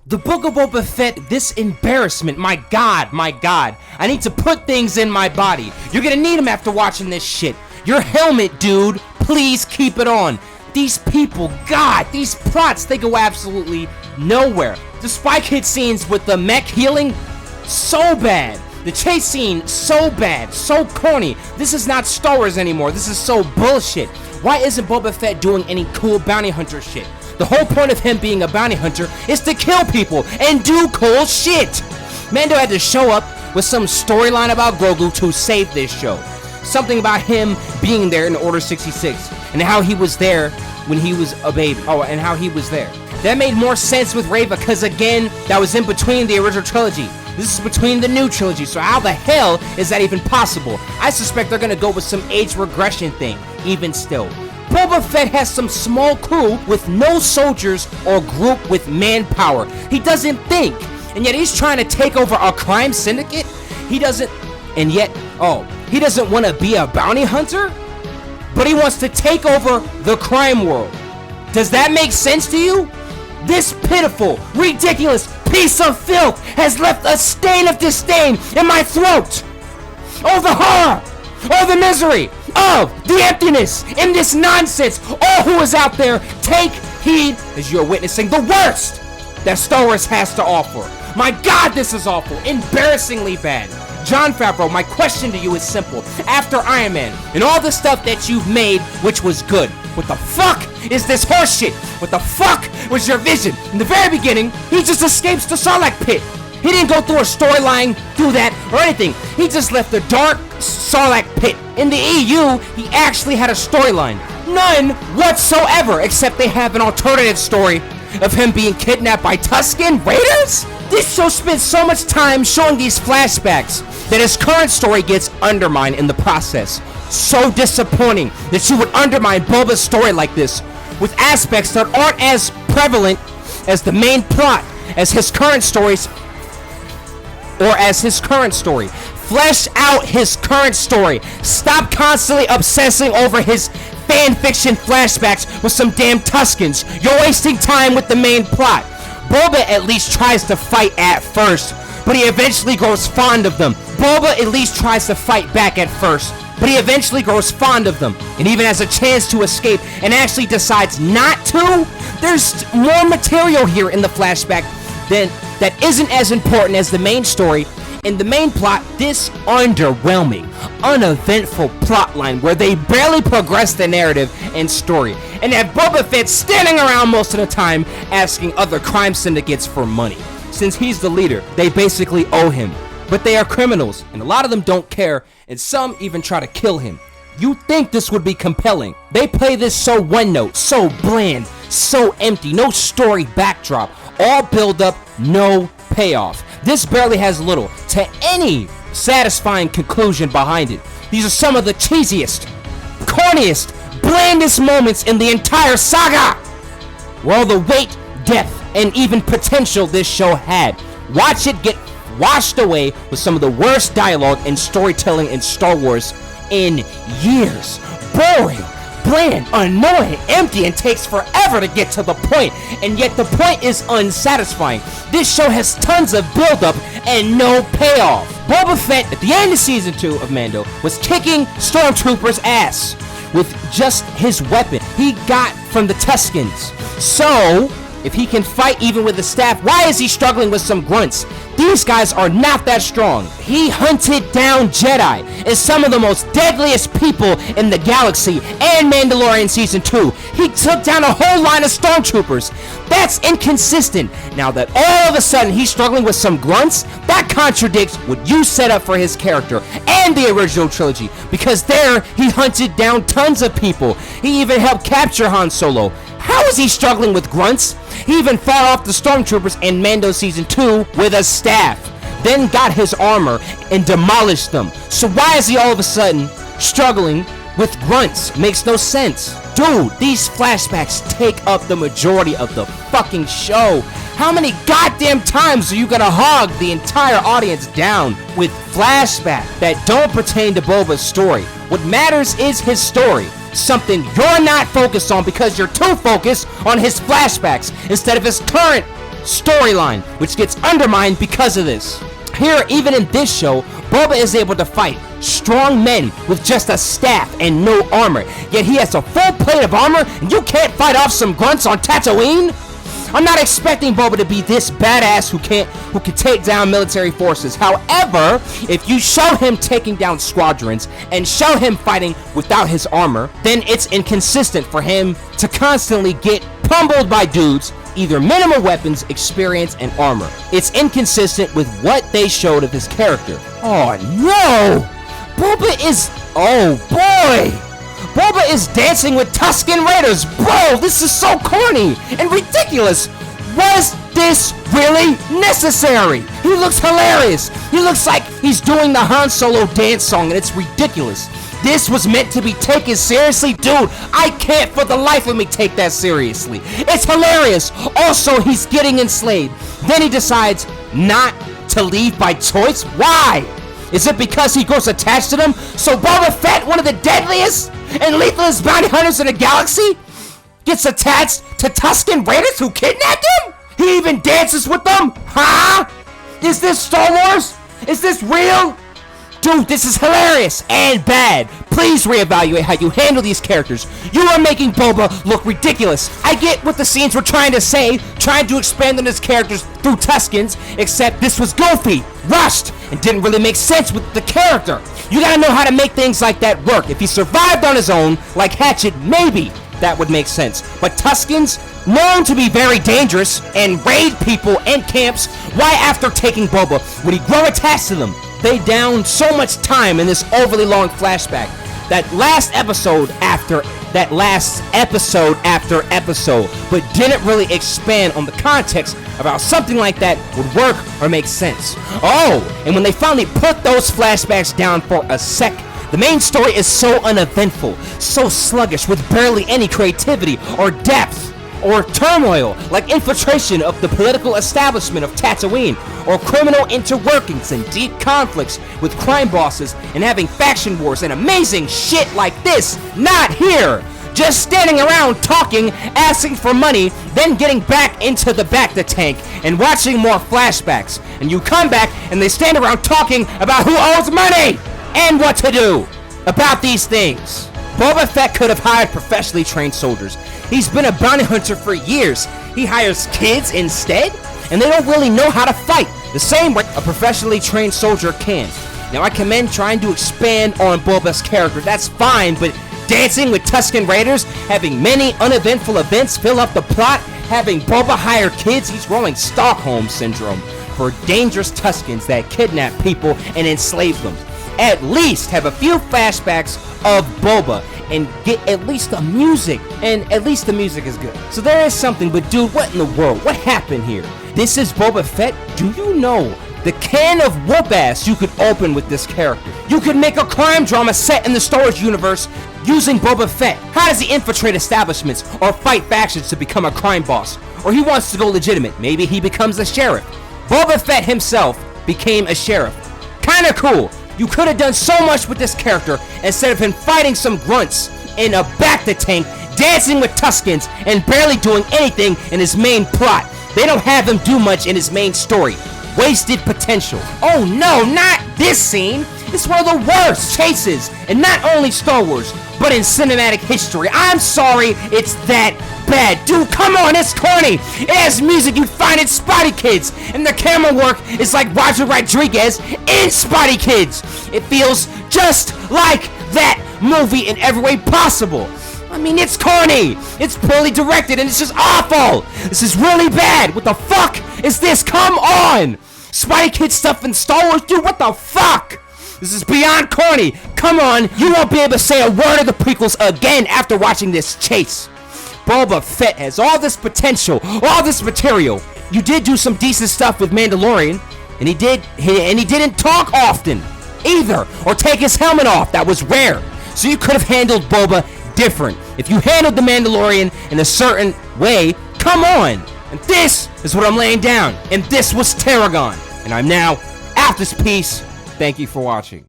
The Book of Boba Fett, this embarrassment, my god, I need to put things in my body. You're gonna need them after watching this shit. Your helmet, dude, please keep it on. These people, god, these plots, they go absolutely nowhere. The Spy Kid scenes with the mech healing, so bad. The chase scene, so bad, so corny. This is not Star Wars anymore, this is so bullshit. Why isn't Boba Fett doing any cool bounty hunter shit? The whole point of him being a bounty hunter is to kill people and do cool shit. Mando had to show up with some storyline about Grogu to save this show. Something about him being there in Order 66 and how he was there when he was a baby. Oh, and how he was there. That made more sense with Reva because, again, that was in between the original trilogy. This is between the new trilogy, so how the hell is that even possible? I suspect they're gonna go with some age regression thing, even still. Boba Fett has some small crew with no soldiers or group with manpower. He doesn't think, and yet he's trying to take over a crime syndicate? He doesn't want to be a bounty hunter? But he wants to take over the crime world. Does that make sense to you? This pitiful, ridiculous piece of filth has left a stain of disdain in my throat. Oh, the horror! Oh, the misery! Of the emptiness in this nonsense. All who is out there, take heed as you're witnessing the worst that Star Wars has to offer. My god, this is awful. Embarrassingly bad. Jon Favreau, my question to you is simple. After Iron Man and all the stuff that you've made, which was good, what the fuck is this horseshit? What the fuck was your vision? In the very beginning, he just escapes the Sarlacc pit. He didn't go through a storyline, do that, or anything. He just left the dark Sarlacc pit. In the EU, he actually had a storyline. None whatsoever, except they have an alternative story of him being kidnapped by Tusken Raiders? This show spends so much time showing these flashbacks that his current story gets undermined in the process. So disappointing that you would undermine Boba's story like this, with aspects that aren't as prevalent as the main plot as his current stories, or as his current story. Flesh out his current story. Stop constantly obsessing over his fan fiction flashbacks with some damn Tuskens. You're wasting time with the main plot. Boba at least tries to fight at first, but he eventually grows fond of them. Boba at least tries to fight back at first, but he eventually grows fond of them, and even has a chance to escape and actually decides not to. There's more material here in the flashback that isn't as important as the main story. In the main plot, this underwhelming, uneventful plotline where they barely progress the narrative and story, and have Boba Fett standing around most of the time asking other crime syndicates for money. Since he's the leader, they basically owe him. But they are criminals, and a lot of them don't care, and some even try to kill him. You'd think this would be compelling. They play this so one note, so bland, so empty, no story backdrop, all build up, no payoff. This barely has little to any satisfying conclusion behind it. These are some of the cheesiest, corniest, blandest moments in the entire saga. Where all the weight, depth, and even potential this show had. Watch it get washed away with some of the worst dialogue and storytelling in Star Wars in years. Boring, bland, annoying, empty, and takes forever to get to the point, and yet the point is unsatisfying. This show has tons of build-up and no payoff. Boba Fett, at the end of Season 2 of Mando, was kicking Stormtroopers' ass with just his weapon he got from the Tuskens. So, if he can fight even with the staff, why is he struggling with some grunts? These guys are not that strong. He hunted down Jedi and some of the most deadliest people in the galaxy and Mandalorian Season 2. He took down a whole line of Stormtroopers. That's inconsistent. Now that all of a sudden he's struggling with some grunts, that contradicts what you set up for his character and the original trilogy, because there he hunted down tons of people. He even helped capture Han Solo. How is he struggling with grunts? He even fought off the Stormtroopers in Mando Season 2 with a staff, then got his armor and demolished them. So why is he all of a sudden struggling with grunts? Makes no sense. Dude, these flashbacks take up the majority of the fucking show. How many goddamn times are you gonna hog the entire audience down with flashbacks that don't pertain to Boba's story? What matters is his story. Something you're not focused on because you're too focused on his flashbacks instead of his current storyline, which gets undermined because of this. Here, even in this show, Boba is able to fight strong men with just a staff and no armor. Yet he has a full plate of armor, and you can't fight off some grunts on Tatooine? I'm not expecting Boba to be this badass who can take down military forces. However, if you show him taking down squadrons and show him fighting without his armor, then it's inconsistent for him to constantly get pummeled by dudes, either minimal weapons, experience, and armor. It's inconsistent with what they showed of his character. Oh no! Boba is... oh boy! Boba is dancing with Tusken Raiders! Bro, this is so corny and ridiculous! Was this really necessary? He looks hilarious! He looks like he's doing the Han Solo dance song, and it's ridiculous. This was meant to be taken seriously? Dude, I can't for the life of me take that seriously. It's hilarious. Also, he's getting enslaved. Then he decides not to leave by choice? Why? Is it because he grows attached to them? So Boba Fett, one of the deadliest and lethalest bounty hunters in the galaxy, gets attached to Tusken Raiders who kidnapped him? He even dances with them? Huh? Is this Star Wars? Is this real? Dude, this is hilarious and bad. Please reevaluate how you handle these characters. You are making Boba look ridiculous. I get what the scenes were trying to say, trying to expand on his characters through Tuskens, except this was goofy, rushed, and didn't really make sense with the character. You gotta know how to make things like that work. If he survived on his own, like Hatchet, maybe that would make sense. But Tuskens, known to be very dangerous and raid people and camps, why after taking Boba would he grow attached to them? They downed so much time in this overly long flashback that last episode after episode, but didn't really expand on the context of how something like that would work or make sense. Oh, and when they finally put those flashbacks down for a sec, the main story is so uneventful, so sluggish, with barely any creativity or depth or turmoil, like infiltration of the political establishment of Tatooine, or criminal interworkings and deep conflicts with crime bosses and having faction wars and amazing shit like this. Not here! Just standing around talking, asking for money, then getting back into the tank and watching more flashbacks. And you come back and they stand around talking about who owes money and what to do about these things. Boba Fett could have hired professionally trained soldiers. He's been a bounty hunter for years. He hires kids instead, and they don't really know how to fight the same way a professionally trained soldier can. Now, I commend trying to expand on Boba's character. That's fine, but dancing with Tusken Raiders, having many uneventful events fill up the plot, having Boba hire kids, he's growing Stockholm Syndrome for dangerous Tuskens that kidnap people and enslave them. At least have a few flashbacks of Boba and get at least the music, and at least the music is good. So there is something, but dude, what in the world? What happened here? This is Boba Fett? Do you know the can of whoop ass you could open with this character? You could make a crime drama set in the Star Wars universe using Boba Fett. How does he infiltrate establishments or fight factions to become a crime boss? Or he wants to go legitimate. Maybe he becomes a sheriff. Boba Fett himself became a sheriff. Kinda cool. You could have done so much with this character instead of him fighting some grunts in a tank, dancing with Tuskens, and barely doing anything in his main plot. They don't have him do much in his main story. Wasted potential. Oh no, not this scene! It's one of the worst chases in not only Star Wars, but in cinematic history. I'm sorry, it's that bad. Dude, come on, it's corny. It has music you'd find in Spotty Kids, and the camera work is like Roger Rodriguez in Spotty Kids. It feels just like that movie in every way possible. I mean, it's corny, it's poorly directed, and it's just awful. This is really bad. What the fuck is this? Come on! Spotty Kids stuff in Star Wars? Dude, what the fuck? This is beyond corny. Come on, you won't be able to say a word of the prequels again after watching this chase. Boba Fett has all this potential, all this material. You did do some decent stuff with Mandalorian, and he didn't talk often either, or take his helmet off. That was rare. So you could have handled Boba different. If you handled the Mandalorian in a certain way, come on. And this is what I'm laying down. And this was Tarragon. And I'm now out this piece. Thank you for watching.